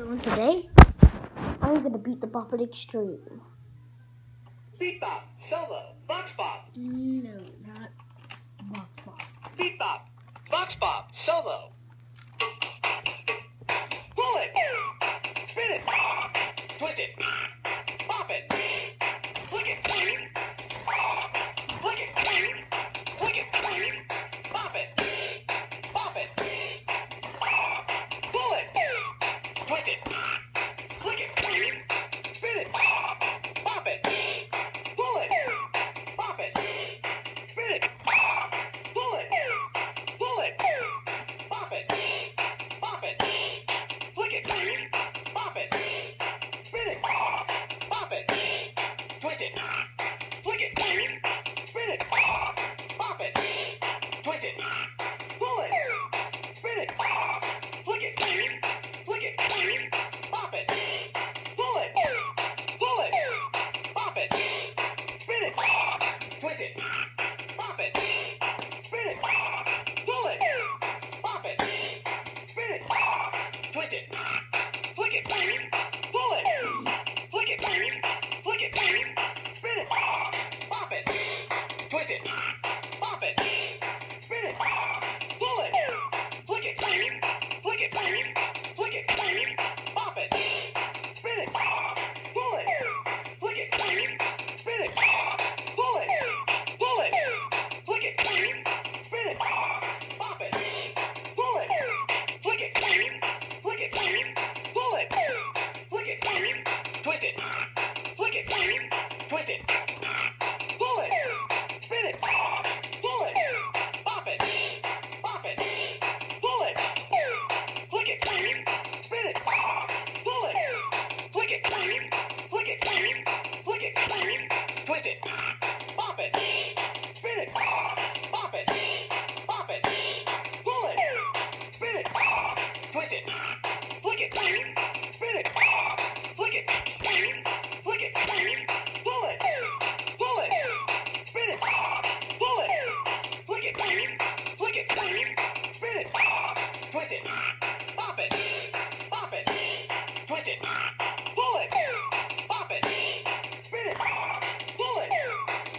everyone, today I'm gonna beat the Bop It Extreme. Beat Bop, solo, Vox Bop. No, not Vox Bop. Beat Bop, Vox Bop, solo. Pull it, spin it, twist it, bop it, flick it, flick it, flick it, bop it, pull it, twist it, flick it, spin it, bop it, pull it, bop it, spin it, pull it, bop it, flick it, bop it, spin it, bop it, twist it, flick it, spin it, bop it, twist it, pull it, spin it, flick it, bop it, pull it, bop it, spin it, twist it, bop it, spin it, pull it, bop it, spin it, twist it, flick it, pull it, flick it, spin it, bop it, twist it, bop it, spin it, pull it, flick it, bop it, spin it, pull it, flick it, spin it, pull it, flick it, spin it, bop it, pull it, flick it, pull it, flick it, twist it, flick it, twist it, pull it, spin it, pull it, bop it, pull it, flick it, spin it, pull it, flick it, twist it, bop it, spin it, bop it, pull it, spin it, twist it, flick it, spin it, flick it, pull it, spin it, pull it, flick it, spin it, twist it, bop it, twist it, pull it, bop it, spin it, pull it,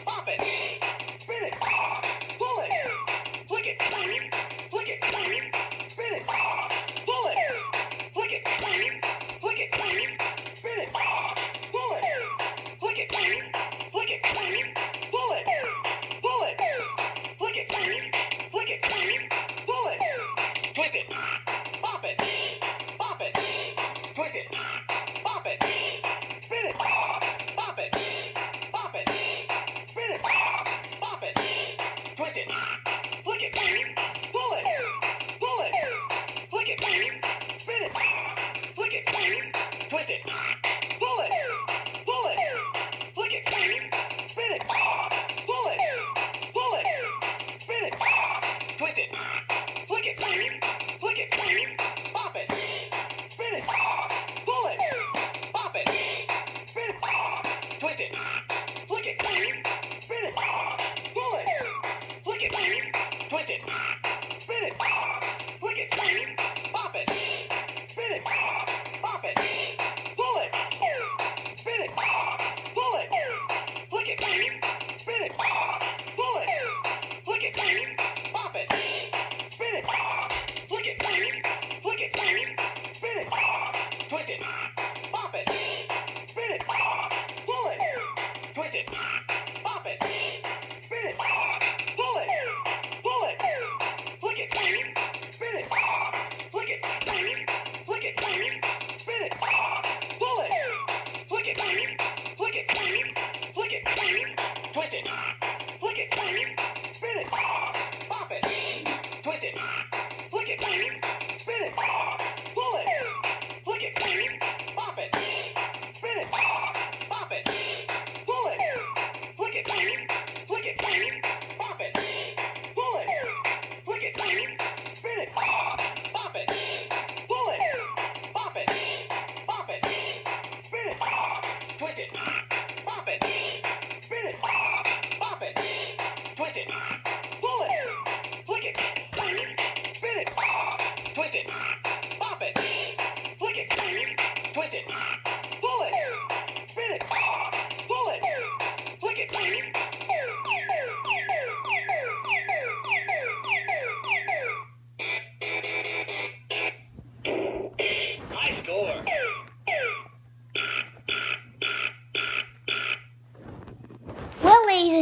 bop it, spin it, pull it, flick it, spin it, pull it, flick it, spin it, pull it, flick it, pull it, flick it, pull it, twist it, bop it, twist it, bop it, spin it, bop it, spin it, bop it, twist it, flick it, pull it, flick it, spin it, flick it, twist it, pull it, flick it, spin it, pull it, spin it, twist it, flick it, bop it, spin it, pull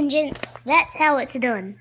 tangents. That's how it's done.